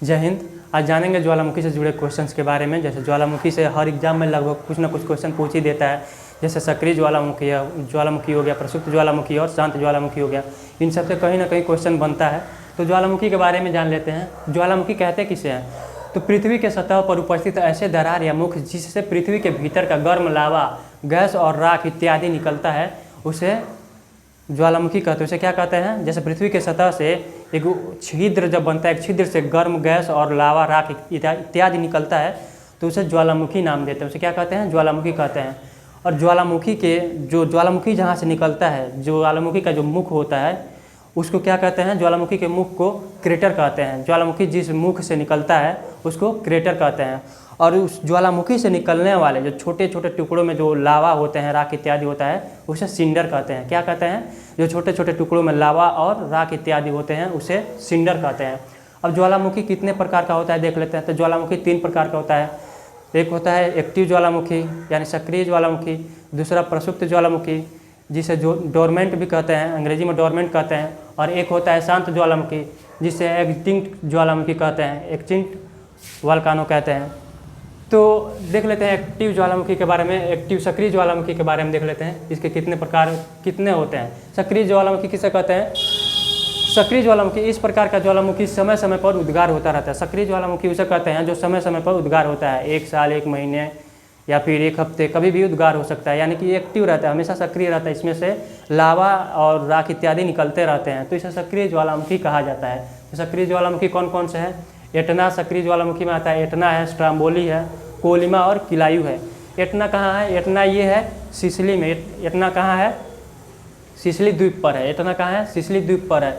जय हिंद। आज जानेंगे ज्वालामुखी से जुड़े क्वेश्चंस के बारे में। जैसे ज्वालामुखी से हर एग्जाम में लगभग कुछ ना कुछ क्वेश्चन पूछ ही देता है। जैसे सक्रिय ज्वालामुखी हो गया, प्रसुप्त ज्वालामुखी और शांत ज्वालामुखी हो गया। इन सब से कहीं ना कहीं क्वेश्चन बनता है। तो ज्वालामुखी के बारे में जान लेते हैं। ज्वालामुखी कहते किसे हैं? तो पृथ्वी के सतह पर उपस्थित ऐसे दरार या मुख जिससे पृथ्वी के भीतर का गर्म लावा, गैस और राख इत्यादि निकलता है, उसे ज्वालामुखी कहते हैं। उसे क्या कहते हैं? जैसे पृथ्वी के सतह से एक छिद्र जब बनता है, एक छिद्र से गर्म गैस और लावा, राख इत्यादि निकलता है, तो उसे ज्वालामुखी नाम देते हैं। उसे क्या कहते हैं? ज्वालामुखी कहते हैं। और ज्वालामुखी जहाँ से निकलता है, ज्वालामुखी का जो मुख होता है, उसको क्या कहते हैं? ज्वालामुखी के मुख को क्रेटर कहते हैं। ज्वालामुखी जिस मुख से निकलता है उसको क्रेटर कहते हैं। और उस ज्वालामुखी से निकलने वाले जो छोटे छोटे टुकड़ों में जो लावा होते हैं, राख इत्यादि होता है, उसे सिंडर कहते हैं। क्या कहते हैं? जो छोटे छोटे टुकड़ों में लावा और राख इत्यादि होते हैं उसे सिंडर कहते हैं। अब ज्वालामुखी कितने प्रकार का होता है देख लेते हैं। तो ज्वालामुखी 3 प्रकार का होता है। एक होता है एक्टिव ज्वालामुखी यानी सक्रिय ज्वालामुखी, दूसरा प्रसुप्त ज्वालामुखी जिसे जो डोरमेंट भी कहते हैं, अंग्रेजी में डोरमेंट कहते हैं, और एक होता है शांत ज्वालामुखी जिसे एक्सटिंक्ट ज्वालामुखी कहते हैं, एक्सटिंक्ट वोल्केनो कहते हैं। तो देख लेते हैं एक्टिव ज्वालामुखी के बारे में। एक्टिव सक्रिय ज्वालामुखी के बारे में देख लेते हैं। इसके कितने प्रकार कितने होते हैं। सक्रिय ज्वालामुखी किसे कहते हैं? सक्रिय ज्वालामुखी इस प्रकार का ज्वालामुखी समय समय पर उद्गार होता रहता है। सक्रिय ज्वालामुखी उसे कहते हैं जो समय समय पर उद्गार होता है। 1 साल, 1 महीने या फिर 1 हफ्ते, कभी भी उद्गार हो सकता है। यानी कि एक्टिव रहता है, हमेशा सक्रिय रहता है। इसमें से लावा और राख इत्यादि निकलते रहते हैं, तो इसे सक्रिय ज्वालामुखी कहा जाता है। तो सक्रिय ज्वालामुखी कौन कौन से हैं? एटना सक्रिय ज्वालामुखी में आता है। एटना है, स्ट्राम्बोली है, कोलिमा और किलायु है। एटना कहाँ है? एटना ये है सिसिली में। एटना कहाँ है? सिसिली द्वीप पर है। एटना कहाँ है? सिसिली द्वीप पर है।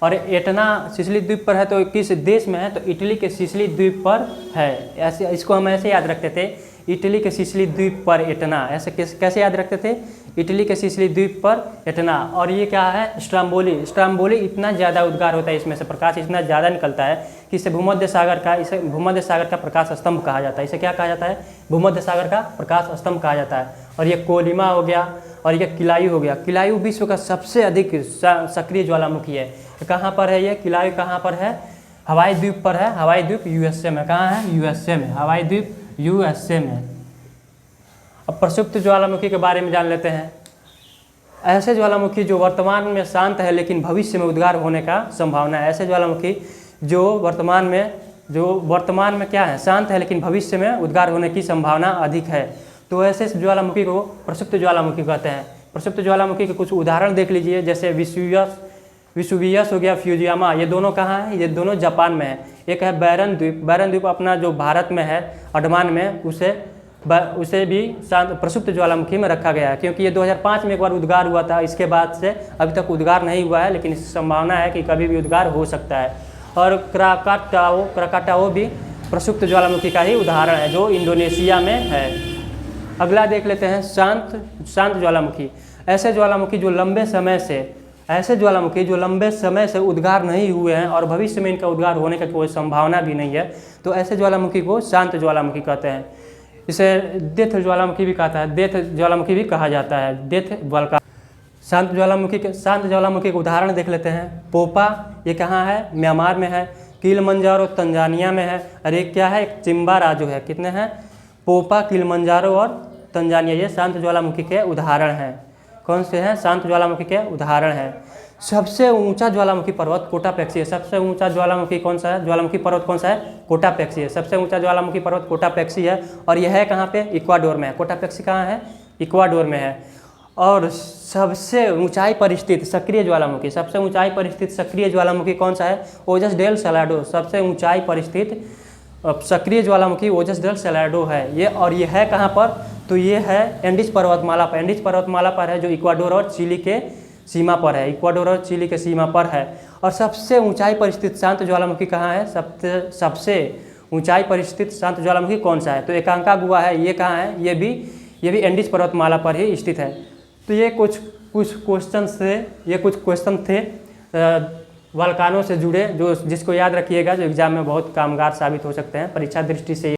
और एटना सिसिली द्वीप पर है तो किस देश में है? तो इटली के सिसिली द्वीप पर है। ऐसे इसको हम ऐसे याद रखते थे, इटली के सिसिली द्वीप पर एटना। ऐसे कैसे याद रखते थे? इटली के सिसिली द्वीप पर एटना। और ये क्या है? स्ट्राम्बोली। स्ट्राम्बोली इतना ज़्यादा उद्गार होता है, इसमें से प्रकाश इतना ज़्यादा निकलता है कि इसे भूमध्य सागर का प्रकाश स्तंभ कहा जाता है। इसे क्या कहा जाता है? भूमध्य सागर का प्रकाश स्तंभ कहा जाता है। और ये कोलिमा हो गया और ये किलायु हो गया। किलायु विश्व का सबसे अधिक सक्रिय ज्वालामुखी है। कहाँ पर है ये किलायु? कहाँ पर है? हवाई द्वीप पर है। हवाई द्वीप यूएसए में। कहाँ है? यूएसए में। हवाई द्वीप यूएसए में। अब प्रसुप्त ज्वालामुखी के बारे में जान लेते हैं। ऐसे ज्वालामुखी जो वर्तमान में शांत है लेकिन भविष्य में उद्गार होने का संभावना है। ऐसे ज्वालामुखी जो वर्तमान में क्या है? शांत है लेकिन भविष्य में उद्गार होने की संभावना अधिक है। तो ऐसे ज्वालामुखी को प्रसुप्त ज्वालामुखी कहते हैं। प्रसुप्त ज्वालामुखी के कुछ उदाहरण देख लीजिए। जैसे विसुवियस हो गया, फ्यूजियामा। ये दोनों कहाँ हैं? ये दोनों जापान में है। एक है बैरन द्वीप। बैरन द्वीप अपना जो भारत में है, अंडमान में, उसे भी प्रसुप्त ज्वालामुखी में रखा गया है, क्योंकि ये 2005 में एक बार उद्गार हुआ था। इसके बाद से अभी तक उद्गार नहीं हुआ है, लेकिन इस संभावना है कि कभी भी उद्गार हो सकता है। और क्राकाटाओ भी प्रसुप्त ज्वालामुखी का ही उदाहरण है, जो इंडोनेशिया में है। अगला देख लेते हैं शांत ज्वालामुखी। ऐसे ज्वालामुखी जो लंबे समय से उद्गार नहीं हुए हैं और भविष्य में इनका उद्गार होने का कोई संभावना भी नहीं है, तो ऐसे ज्वालामुखी को शांत ज्वालामुखी कहते हैं। इसे डेथ ज्वालामुखी भी कहता है, डेथ ज्वालामुखी भी कहा जाता है, डेथ वोल्केनो। शांत ज्वालामुखी के उदाहरण देख लेते हैं। पोपा, ये कहाँ है? म्यांमार में है। किलिमंजारो तंजानिया में है। और एक क्या है? एक चिम्बाराजो है। कितने हैं? पोपा, किलिमंजारो और तंजानिया, ये शांत ज्वालामुखी के उदाहरण हैं। कौन से हैं? शांत ज्वालामुखी के उदाहरण हैं। सबसे ऊंचा ज्वालामुखी पर्वत कोटापेक्सी है। सबसे ऊंचा ज्वालामुखी कौन सा है? ज्वालामुखी पर्वत कौन सा है? कोटापेक्सी है। सबसे ऊंचा ज्वालामुखी पर्वत कोटापेक्सी है। और यह है कहाँ पे? इक्वाडोर में है। कोटापेक्सी कहाँ है? इक्वाडोर में है। और सबसे ऊंचाई पर स्थित सक्रिय ज्वालामुखी कौन सा है? ओजस डेल सैलाडो। सबसे ऊंचाई पर स्थित सक्रिय ज्वालामुखी ओजस डेल सैलाडो है ये। और ये है कहाँ पर? तो ये है एंडीज पर्वतमाला पर। एंडीज पर्वतमाला पर है, जो इक्वाडोर और चिली के सीमा पर है। इक्वाडोर और चिली के सीमा पर है। और सबसे ऊंचाई पर स्थित शांत ज्वालामुखी कहाँ है? सबसे ऊंचाई पर स्थित शांत ज्वालामुखी कौन सा है? तो एकांकागुआ है। ये कहाँ है? ये भी एंडीज पर्वतमाला पर ही स्थित है। तो ये कुछ क्वेश्चन थे वोल्केनो से जुड़े, जिसको याद रखिएगा, जो एग्जाम में बहुत कामगार साबित हो सकते हैं परीक्षा दृष्टि से।